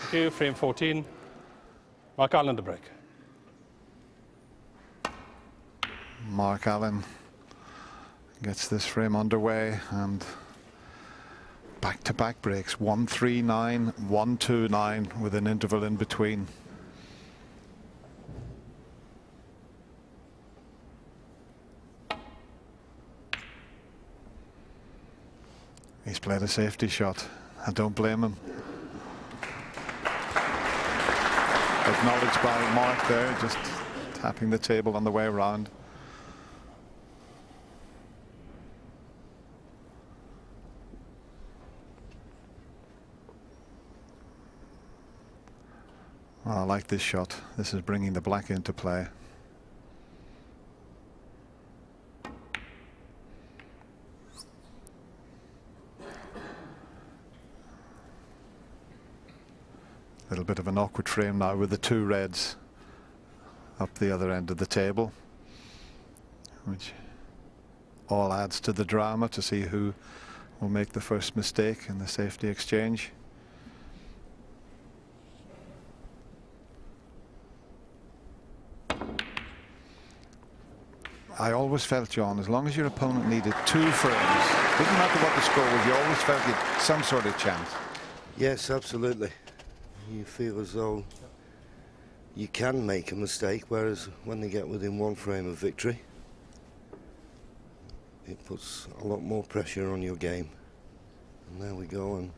Cue, frame 14. Mark Allen to break. Mark Allen gets this frame underway, and back-to-back breaks, 1-3-9, 1-2-9 with an interval in between. He's played a safety shot. I don't blame him. Acknowledged by Mark there, just tapping the table on the way around. Well, I like this shot. This is bringing the black into play. A little bit of an awkward frame now with the two reds up the other end of the table, which all adds to the drama to see who will make the first mistake in the safety exchange. I always felt, John, as long as your opponent needed 2 frames, didn't matter what the score was, you always felt you had some sort of chance. Yes, absolutely. You feel as though you can make a mistake, whereas when they get within 1 frame of victory, it puts a lot more pressure on your game. And there we go. And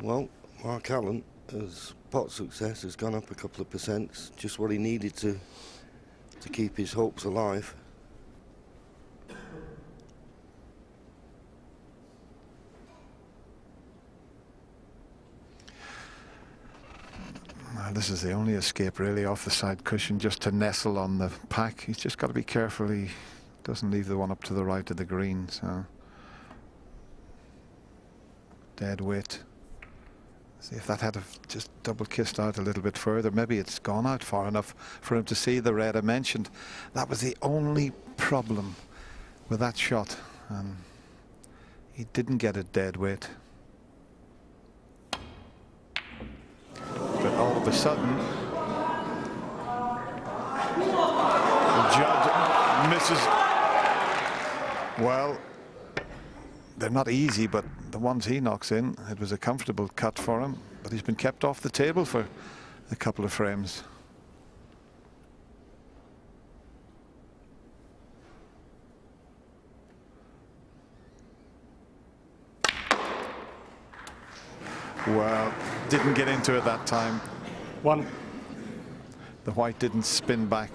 well, Mark Allen, as pot success has gone up a couple of percent, just what he needed to keep his hopes alive. This is the only escape really off the side cushion, just to nestle on the pack. He's just got to be careful he doesn't leave the one up to the right of the green. So dead weight. See if that had just double kissed out a little bit further. Maybe it's gone out far enough for him to see the red. I mentioned that was the only problem with that shot, and he didn't get it dead weight. But all of a sudden, Judd misses. Well, they're not easy, but the ones he knocks in, it was a comfortable cut for him, but he's been kept off the table for a couple of frames. Well, didn't get into it that time. 1. The white didn't spin back.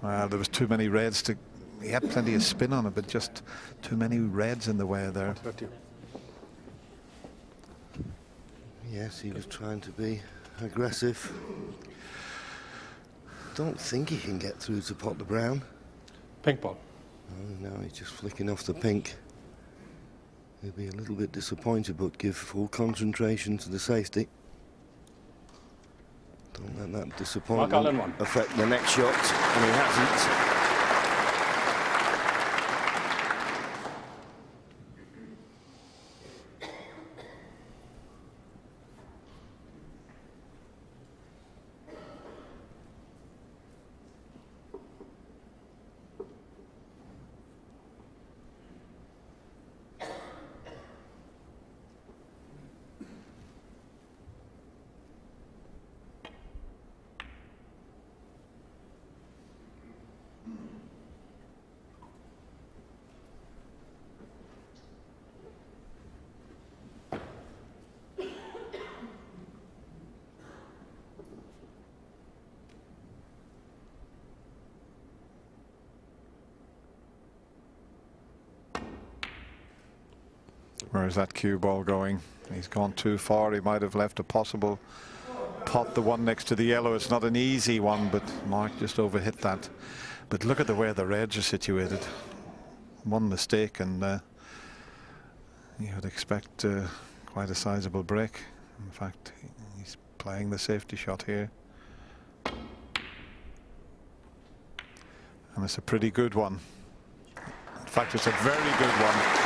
Well, there was too many reds to. He had plenty of spin on it, but just too many reds in the way there. Yes, he was trying to be aggressive. Don't think he can get through to pot the brown. Pink ball. Oh, no, he's just flicking off the pink. He'll be a little bit disappointed, but give full concentration to the safety. Don't let that disappointment affect the next shot, and he hasn't. Where's that cue ball going? He's gone too far. He might have left a possible pot, the one next to the yellow. It's not an easy one, but Mark just overhit that. But look at the way the reds are situated. One mistake and you would expect quite a sizable break. In fact, he's playing the safety shot here. And it's a pretty good one. In fact, it's a very good one.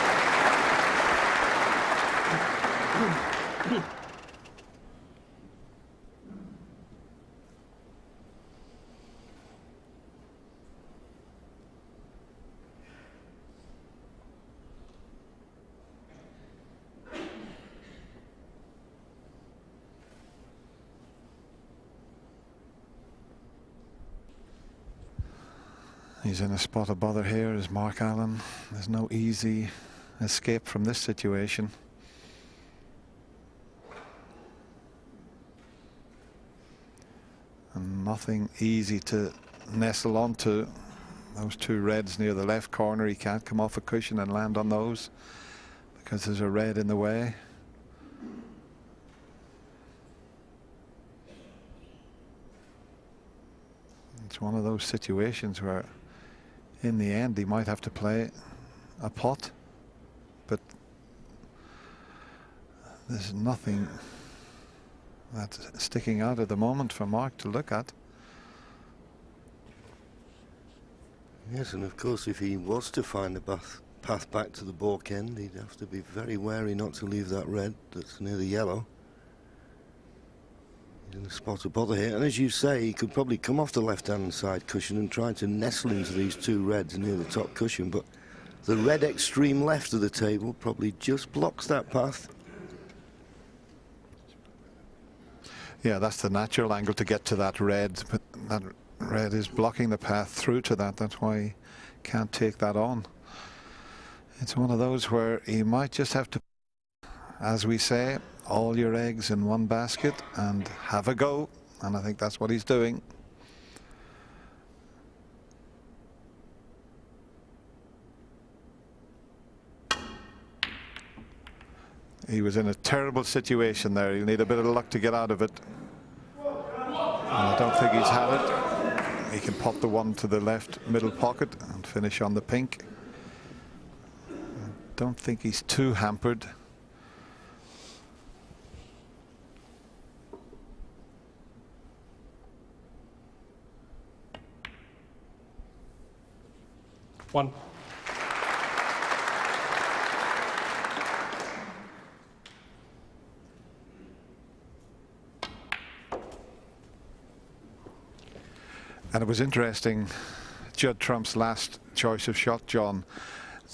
He's in a spot of bother here, is Mark Allen. There's no easy escape from this situation. And nothing easy to nestle onto. Those two reds near the left corner, he can't come off a cushion and land on those because there's a red in the way. It's one of those situations where in the end he might have to play a pot, but there's nothing that's sticking out at the moment for Mark to look at. Yes, and of course if he was to find the path back to the baulk end, he'd have to be very wary not to leave that red that's near the yellow. He's in a spot of bother here, and as you say, he could probably come off the left-hand side cushion and try to nestle into these two reds near the top cushion, but the red extreme left of the table probably just blocks that path. Yeah, that's the natural angle to get to that red, but that red is blocking the path through to that. That's why he can't take that on. It's one of those where he might just have to, as we say, all your eggs in one basket and have a go, and I think that's what he's doing. He was in a terrible situation there. He'll need a bit of luck to get out of it. And I don't think he's had it. He can pop the one to the left middle pocket and finish on the pink. I don't think he's too hampered. One. And it was interesting, Judd Trump's last choice of shot, John.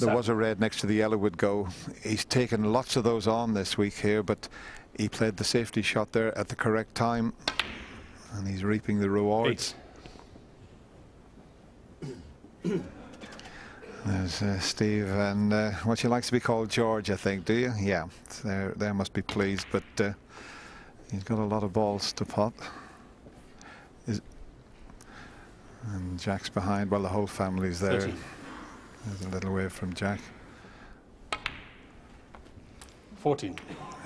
There was a red next to the yellow would go. He's taken lots of those on this week here, but he played the safety shot there at the correct time, and he's reaping the rewards. There's Steve, and what she likes to be called George, I think, do you? Yeah, they must be pleased, but he's got a lot of balls to pot. And Jack's behind. Well, the whole family's there. 30. There's a little wave from Jack. 14.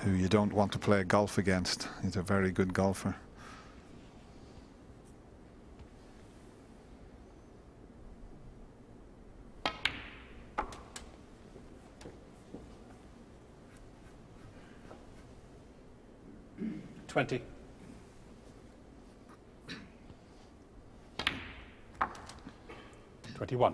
Who you don't want to play golf against. He's a very good golfer. $20. $21.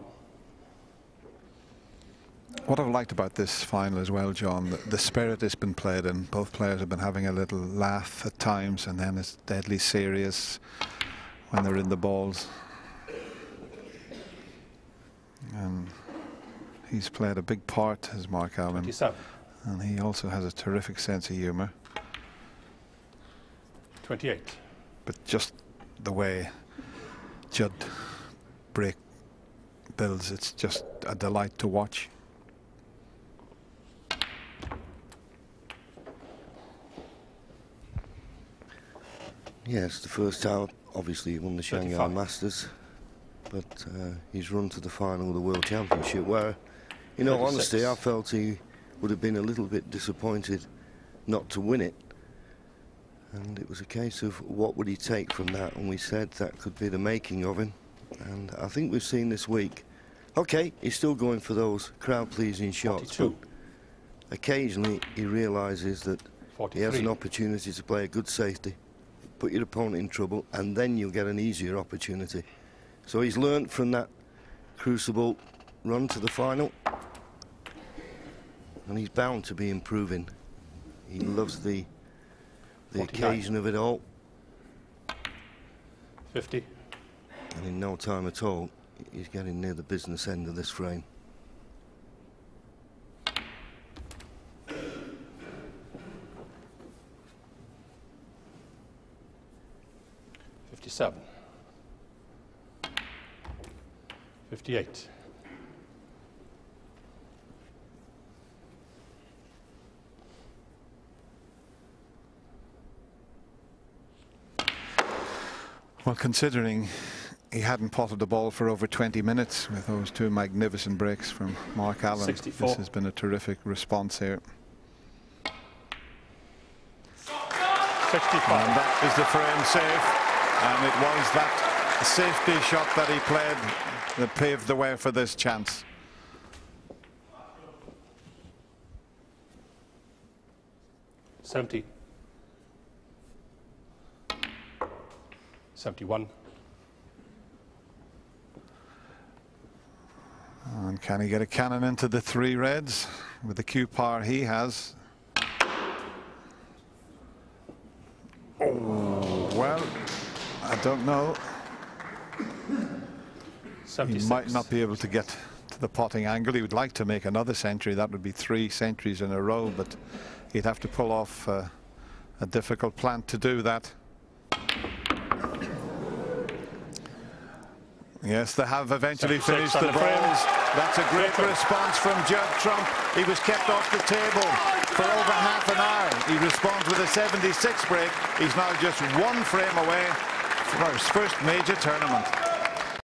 What I've liked about this final as well, John, the spirit has been played in. Both players have been having a little laugh at times, and then it's deadly serious when they're in the balls. And he's played a big part as Mark Allen. 27. And he also has a terrific sense of humour. 28. But just the way Judd break builds, it's just a delight to watch. Yes, the first time, obviously he won the Shanghai 35. Masters, but he's run to the final of the World Championship where, in all 36. honesty, I felt he would have been a little bit disappointed not to win it. And it was a case of what would he take from that, and we said that could be the making of him. And I think we've seen this week, okay, he's still going for those crowd-pleasing shots, 42. but occasionally he realises that 43. he has an opportunity to play a good safety, put your opponent in trouble, and then you'll get an easier opportunity. So he's learnt from that crucible run to the final, and he's bound to be improving He loves the 49. occasion of it all. 50. And in no time at all, he's getting near the business end of this frame. 57. 58. Well, considering he hadn't potted the ball for over 20 minutes with those two magnificent breaks from Mark Allen, 64. this has been a terrific response here. 65. And that is the frame safe, and it was that safety shot that he played that paved the way for this chance. $70. 71. And can he get a cannon into the three reds with the cue power he has? Oh, well, I don't know. 76. He might not be able to get to the potting angle. He would like to make another century. That would be 3 centuries in a row, but he'd have to pull off a difficult plant to do that. Yes, they have eventually finished the balls. That's a great response from Judd Trump. He was kept off the table for over half an hour. He responds with a 76 break. He's now just 1 frame away from his first major tournament.